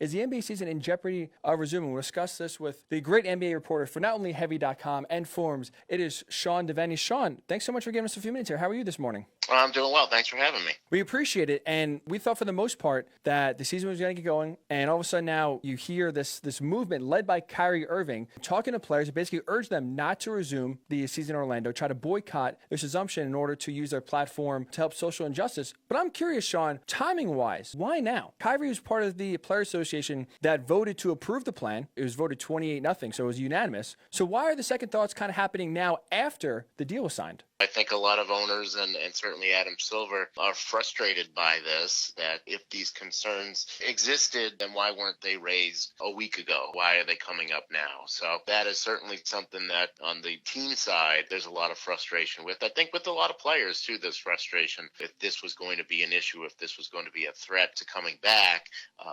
Is the NBA season in jeopardy of resuming? We'll discuss this with the great NBA reporter for not only Heavy.com and Forums. It is Sean Deveney. Sean, thanks so much for giving us a few minutes here. How are you this morning? I'm doing well. Thanks for having me. We appreciate it, and we thought for the most part that the season was going to get going, and all of a sudden now you hear this movement led by Kyrie Irving talking to players to basically urge them not to resume the season in Orlando, try to boycott this assumption in order to use their platform to help social injustice. But I'm curious, Sean, timing-wise, why now? Kyrie was part of the Players Association that voted to approve the plan. It was voted 28-0, so it was unanimous. So why are the second thoughts kind of happening now after the deal was signed? I think a lot of owners and certainly Adam Silver are frustrated by this, that if these concerns existed, then why weren't they raised a week ago? Why are they coming up now? So that is certainly something that on the team side, there's a lot of frustration with. I think with a lot of players too, there's frustration. If this was going to be an issue, if this was going to be a threat to coming back,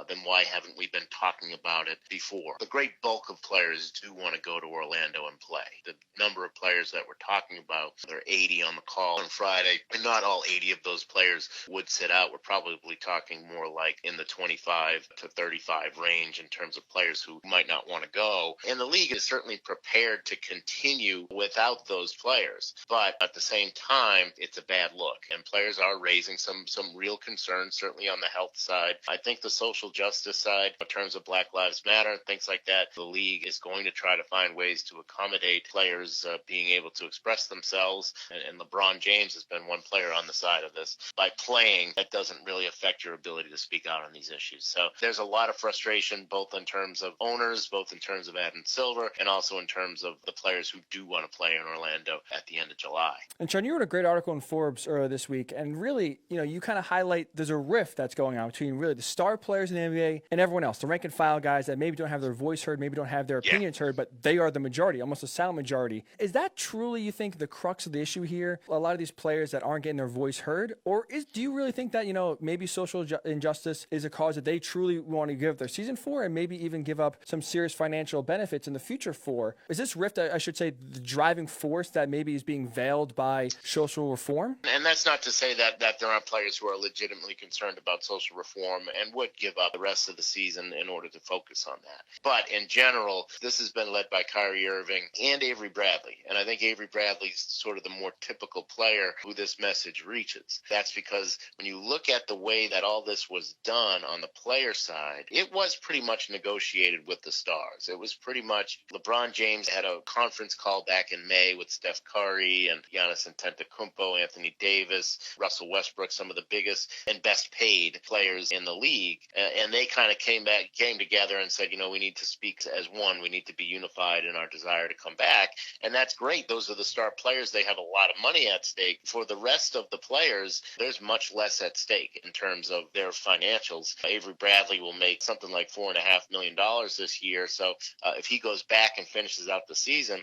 then why haven't we been talking about it before? The great bulk of players do want to go to Orlando and play. The number of players that we're talking about, they're 80 on the call on Friday, and not all 80 of those players would sit out. We're probably talking more like in the 25 to 35 range in terms of players who might not want to go. And the league is certainly prepared to continue without those players. But at the same time, it's a bad look. And players are raising some real concerns, certainly on the health side. I think the social justice side, in terms of Black Lives Matter, things like that, the league is going to try to find ways to accommodate players being able to express themselves. And LeBron James has been one player on the side of this. By playing, that doesn't really affect your ability to speak out on these issues. So there's a lot of frustration, both in terms of owners, both in terms of Adam Silver, and also in terms of the players who do want to play in Orlando at the end of July. And Sean, you wrote a great article in Forbes earlier this week, and really, you kind of highlight there's a rift that's going on between really the star players in the NBA and everyone else, the rank and file guys that maybe don't have their voice heard, maybe don't have their opinions heard, but they are the majority, almost a silent majority. Is that truly, you think, the crux of the issue here? A lot of these players that aren't getting their voice heard? Or do you really think that, maybe social injustice is a cause that they truly want to give their season for, and maybe even give up some serious financial benefits in the future for? Is this rift, I should say, the driving force that maybe is being veiled by social reform? And that's not to say that there aren't players who are legitimately concerned about social reform and would give up the rest of the season in order to focus on that. But in general, this has been led by Kyrie Irving and Avery Bradley. And I think Avery Bradley's sort of the more typical player who this message reaches. That's because when you look at the way that all this was done on the player side, it was pretty much negotiated with the stars. It was pretty much LeBron James had a conference call back in May with Steph Curry and Giannis Antetokounmpo, Anthony Davis, Russell Westbrook, some of the biggest and best paid players in the league. And they kind of came together and said, we need to speak as one. We need to be unified in our desire to come back. And that's great. Those are the star players. They have a lot of money at stake. For the rest of the players, there's much less at stake in terms of their financials. Avery Bradley will make something like $4.5 million this year. So if he goes back and finishes out the season,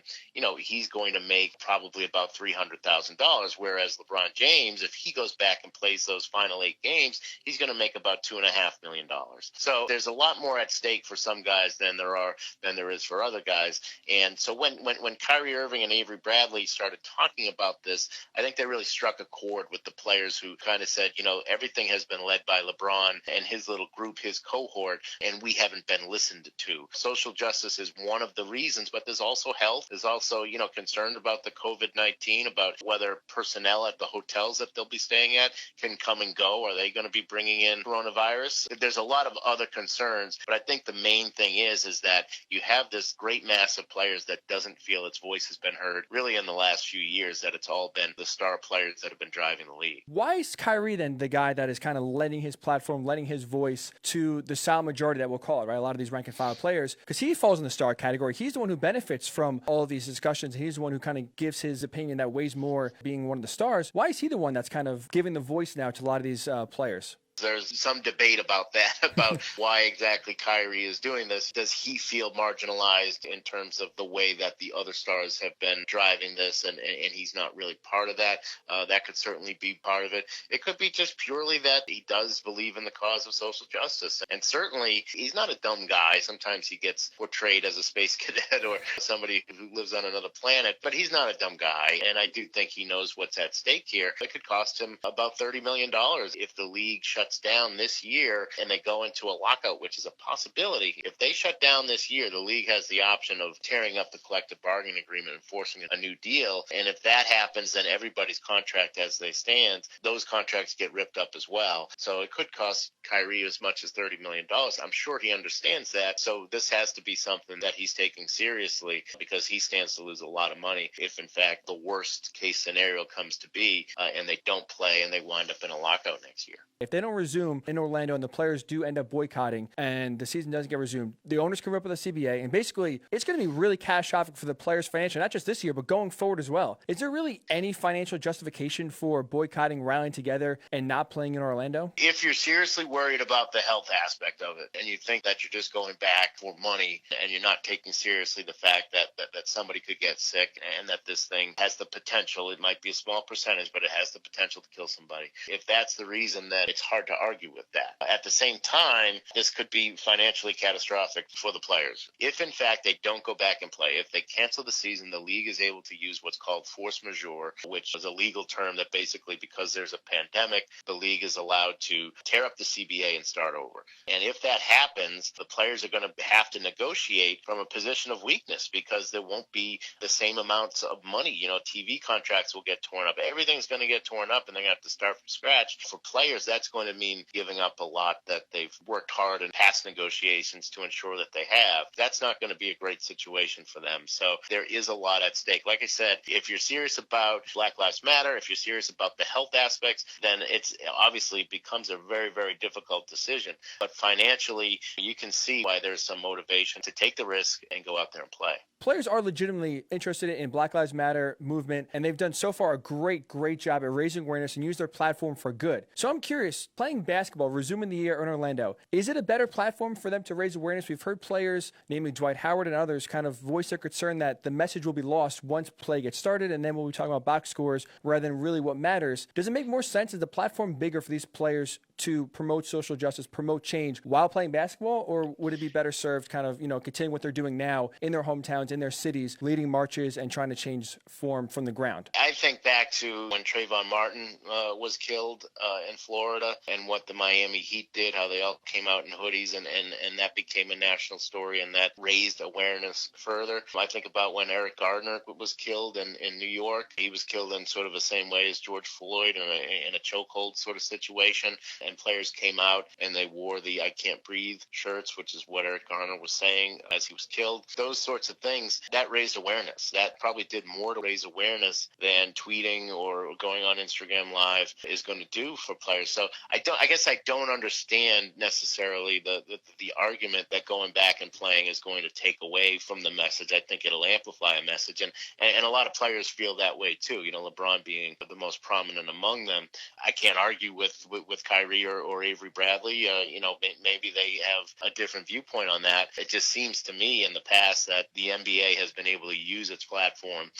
he's going to make probably about $300,000. Whereas LeBron James, if he goes back and plays those final 8 games, he's going to make about $2.5 million. So there's a lot more at stake for some guys than there is for other guys. And so when Kyrie Irving and Avery Bradley started talking about this, I think they really struck a chord with the players who kind of said, everything has been led by LeBron and his little group, his cohort, and we haven't been listened to. Social justice is one of the reasons, but there's also health. There's also, concern about the COVID-19, about whether personnel at the hotels that they'll be staying at can come and go. Are they going to be bringing in coronavirus? There's a lot of other concerns, but I think the main thing is that you have this great mass of players that doesn't feel its voice has been heard really in the last few years, that it's all been the star players that have been driving the league. Why is Kyrie then the guy that is kind of lending his platform, lending his voice to the silent majority that we'll call it, right? A lot of these rank and file players, because he falls in the star category. He's the one who benefits from all of these discussions. He's the one who kind of gives his opinion that weighs more being one of the stars. Why is he the one that's kind of giving the voice now to a lot of these players? There's some debate about that, about why exactly Kyrie is doing this. Does he feel marginalized in terms of the way that the other stars have been driving this, and he's not really part of that? That could certainly be part of it. It could be just purely that he does believe in the cause of social justice. And certainly, he's not a dumb guy. Sometimes he gets portrayed as a space cadet or somebody who lives on another planet, but he's not a dumb guy. And I do think he knows what's at stake here. It could cost him about $30 million if the league shuts shuts down this year and they go into a lockout, which is a possibility, if they shut down this year, the league has the option of tearing up the collective bargaining agreement and forcing a new deal. And if that happens, then everybody's contract as they stand, those contracts get ripped up as well. So it could cost Kyrie as much as $30 million. I'm sure he understands that. So this has to be something that he's taking seriously, because he stands to lose a lot of money if, in fact, the worst case scenario comes to be and they don't play and they wind up in a lockout next year. If they don't resume in Orlando and the players do end up boycotting and the season doesn't get resumed, the owners come up with a CBA, and basically it's going to be really catastrophic for the players financially, not just this year, but going forward as well. Is there really any financial justification for boycotting, rallying together, and not playing in Orlando? If you're seriously worried about the health aspect of it and you think that you're just going back for money and you're not taking seriously the fact that somebody could get sick and that this thing has the potential, it might be a small percentage, but it has the potential to kill somebody. If that's the reason, then it's hard to argue with that. At the same time, this could be financially catastrophic for the players. If, in fact, they don't go back and play, if they cancel the season, the league is able to use what's called force majeure, which is a legal term that basically, because there's a pandemic, the league is allowed to tear up the CBA and start over. And if that happens, the players are going to have to negotiate from a position of weakness, because there won't be the same amounts of money. TV contracts will get torn up. Everything's going to get torn up, and they're going to have to start from scratch. For players, that's going to mean giving up a lot that they've worked hard in past negotiations to ensure that they have. That's not going to be a great situation for them. So there is a lot at stake. Like I said, if you're serious about Black Lives Matter, if you're serious about the health aspects, then it's obviously becomes a very, very difficult decision. But financially, you can see why there's some motivation to take the risk and go out there and play. Players are legitimately interested in Black Lives Matter movement, and they've done so far a great job at raising awareness and use their platform for good. So I'm curious, playing basketball, resuming the year in Orlando, is it a better platform for them to raise awareness? We've heard players, namely Dwight Howard and others, kind of voice their concern that the message will be lost once play gets started, and then we'll be talking about box scores rather than really what matters. Does it make more sense? Is the platform bigger for these players to promote social justice, promote change while playing basketball, or would it be better served kind of, continuing what they're doing now in their hometowns, in their cities, leading marches and trying to change form from the ground? I think back to when Trayvon Martin was killed in Florida and what the Miami Heat did, how they all came out in hoodies and that became a national story and that raised awareness further. I think about when Eric Gardner was killed in New York. He was killed in sort of the same way as George Floyd in a chokehold sort of situation. And players came out and they wore the I Can't Breathe shirts, which is what Eric Garner was saying as he was killed. Those sorts of things, that raised awareness. That probably did more to raise awareness than tweeting or going on Instagram Live is going to do for players. So I guess I don't understand necessarily the argument that going back and playing is going to take away from the message. I think it'll amplify a message. And a lot of players feel that way too. LeBron being the most prominent among them. I can't argue with Kyrie or Avery Bradley. Maybe they have a different viewpoint on that. It just seems to me in the past that the NBA has been able to use its platform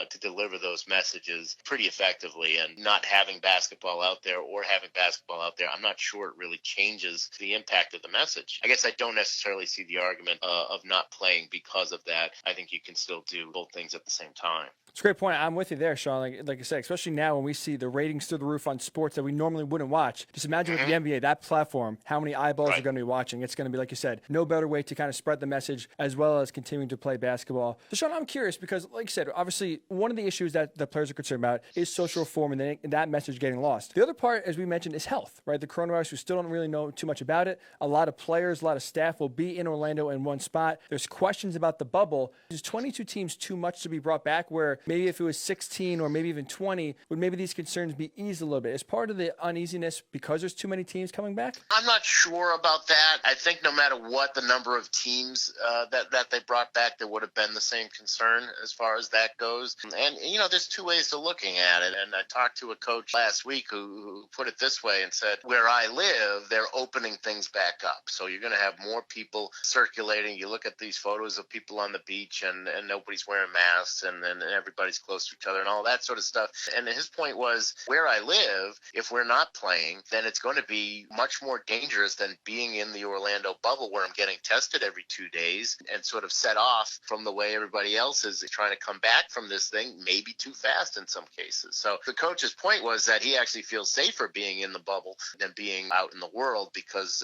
to deliver those messages pretty effectively, and not having basketball out there or having basketball out there, I'm not sure it really changes the impact of the message. I guess I don't necessarily see the argument of not playing because of that. I think you can still do both things at the same time. It's a great point. I'm with you there, Sean. Like I said, especially now when we see the ratings through the roof on sports that we normally wouldn't watch. Just imagine with the NBA, that platform, how many eyeballs are going to be watching. It's going to be, like you said, no better way to kind of spread the message as well as continuing to play basketball. So, Sean, I'm curious because, like you said, obviously one of the issues that the players are concerned about is social reform and that message getting lost. The other part, as we mentioned, is health, right? The coronavirus, we still don't really know too much about it. A lot of players, a lot of staff will be in Orlando in one spot. There's questions about the bubble. Is 22 teams too much to be brought back, where maybe if it was 16 or maybe even 20, would maybe these concerns be eased a little bit? Is part of the uneasiness because there's too many teams coming back? I'm not sure about that. I think no matter what the number of teams that they brought back, there would have been the same concern as far as that goes. And, there's two ways to looking at it. And I talked to a coach last week who put it this way and said, where I live, they're opening things back up. So you're going to have more people circulating. You look at these photos of people on the beach and nobody's wearing masks and everybody's close to each other and all that sort of stuff. And his point was, where I live, if we're not playing, then it's going to be much more dangerous than being in the Orlando bubble where I'm getting tested every 2 days and sort of set off from the way everybody else is trying to come back from this thing, maybe too fast in some cases. So the coach's point was that he actually feels safer being in the bubble than being out in the world because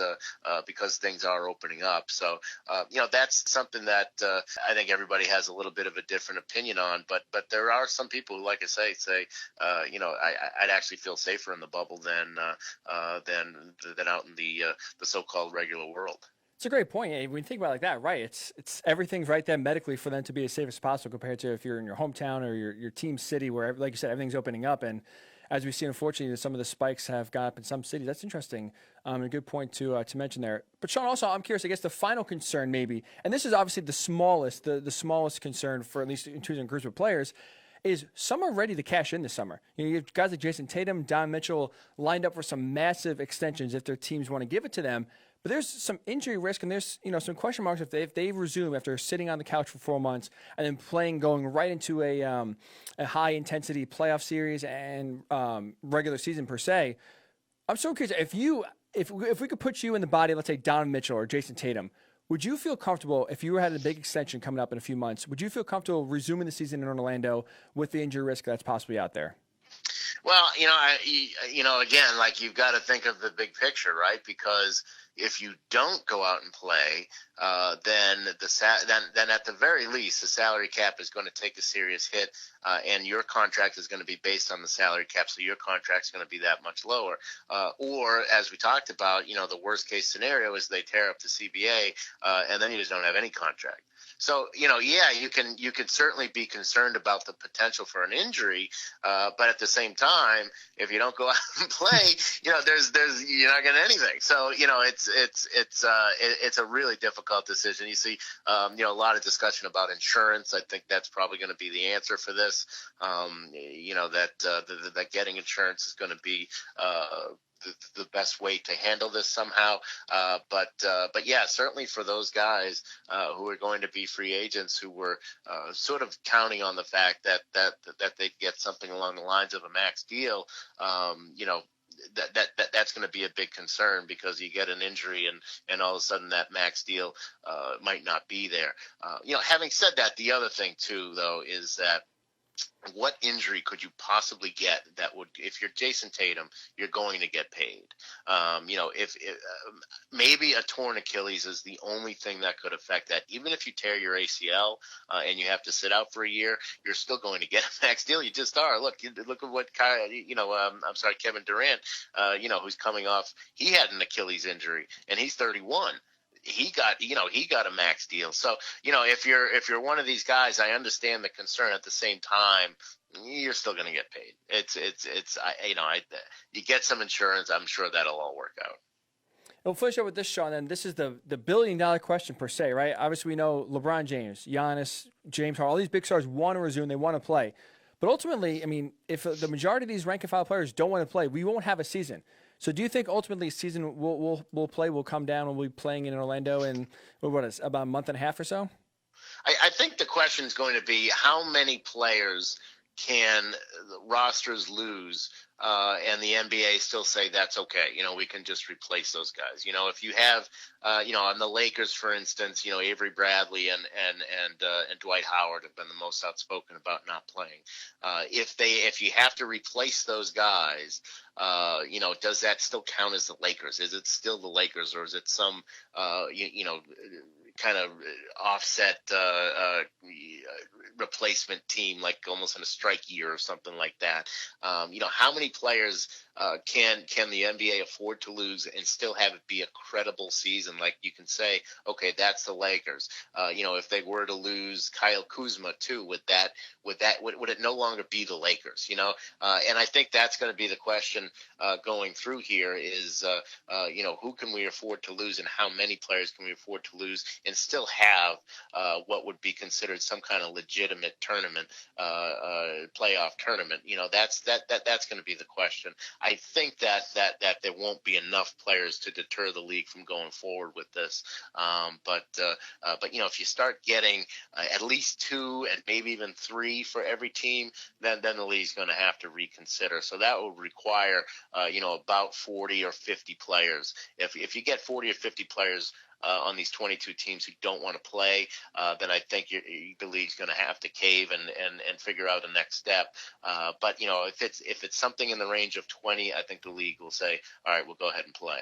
things are opening up. So that's something that I think everybody has a little bit of a different opinion on. But there are some people who, like I say, I'd actually feel safer in the bubble than out in the so-called regular world. It's a great point. When you think about it like that, right? It's everything's right there medically for them to be as safe as possible compared to if you're in your hometown or your team city where, like you said, everything's opening up. And as we see, unfortunately, some of the spikes have gone up in some cities. That's interesting. A good point to mention there. But Sean, also, I'm curious. I guess the final concern, maybe, and this is obviously the smallest concern for at least in choosing groups of players, is some are ready to cash in this summer. You have guys like Jayson Tatum, Donovan Mitchell lined up for some massive extensions if their teams want to give it to them. But there's some injury risk, and there's some question marks if they resume after sitting on the couch for 4 months and then going right into a high intensity playoff series and regular season per se. I'm so curious if we could put you in the body of, let's say, Donovan Mitchell or Jayson Tatum, would you feel comfortable if you had a big extension coming up in a few months? Would you feel comfortable resuming the season in Orlando with the injury risk that's possibly out there? Well, again, like you've got to think of the big picture, right? Because if you don't go out and play, then at the very least, the salary cap is going to take a serious hit, and your contract is going to be based on the salary cap, so your contract's going to be that much lower. Or, as we talked about, the worst case scenario is they tear up the CBA, and then you just don't have any contract. So, you can certainly be concerned about the potential for an injury, but at the same time, if you don't go out and play, there's you're not getting anything. So, it's a really difficult decision. You see, a lot of discussion about insurance. I think that's probably going to be the answer for this. That getting insurance is going to be the best way to handle this somehow. But yeah, certainly for those guys who are going to be free agents who were sort of counting on the fact that they'd get something along the lines of a max deal, that's going to be a big concern because you get an injury and all of a sudden that max deal might not be there. Having said that, the other thing too, though, is that what injury could you possibly get that would, if you're Jayson Tatum, you're going to get paid? If maybe a torn Achilles is the only thing that could affect that. Even if you tear your ACL and you have to sit out for a year, you're still going to get a max deal. You just are. Look at what Kevin Durant, who's coming off. He had an Achilles injury and he's 31. He got a max deal. So, if you're one of these guys, I understand the concern. At the same time, you're still going to get paid. You get some insurance. I'm sure that'll all work out. We'll finish up with this, Sean, and this is the billion-dollar question per se, right? Obviously, we know LeBron James, Giannis, James Harden, all these big stars want to resume. They want to play. But ultimately, I mean, if the majority of these rank-and-file players don't want to play, we won't have a season. So do you think ultimately season will come down and we'll be playing in Orlando in about a month and a half or so? I think the question is going to be how many players can rosters lose and the NBA still say that's okay. We can just replace those guys. If you have, on the Lakers, for instance, Avery Bradley and Dwight Howard have been the most outspoken about not playing. If you have to replace those guys, does that still count as the Lakers? Is it still the Lakers, or is it some, kind of offset replacement team, like almost in a strike year or something like that? How many players can the NBA afford to lose and still have it be a credible season? Like you can say, okay, that's the Lakers. If they were to lose Kyle Kuzma too, would it no longer be the Lakers? And I think that's going to be the question going through here is, who can we afford to lose and how many players can we afford to lose and still have what would be considered some kind of legitimate tournament, playoff tournament. That's going to be the question. I think that there won't be enough players to deter the league from going forward with this. But if you start getting at least 2 and maybe even 3 for every team, then the league's going to have to reconsider. So that will require about 40 or 50 players. If you get 40 or 50 players on these 22 teams who don't want to play, then I think the league's going to have to cave and figure out a next step. But if it's something in the range of 20, I think the league will say, all right, we'll go ahead and play.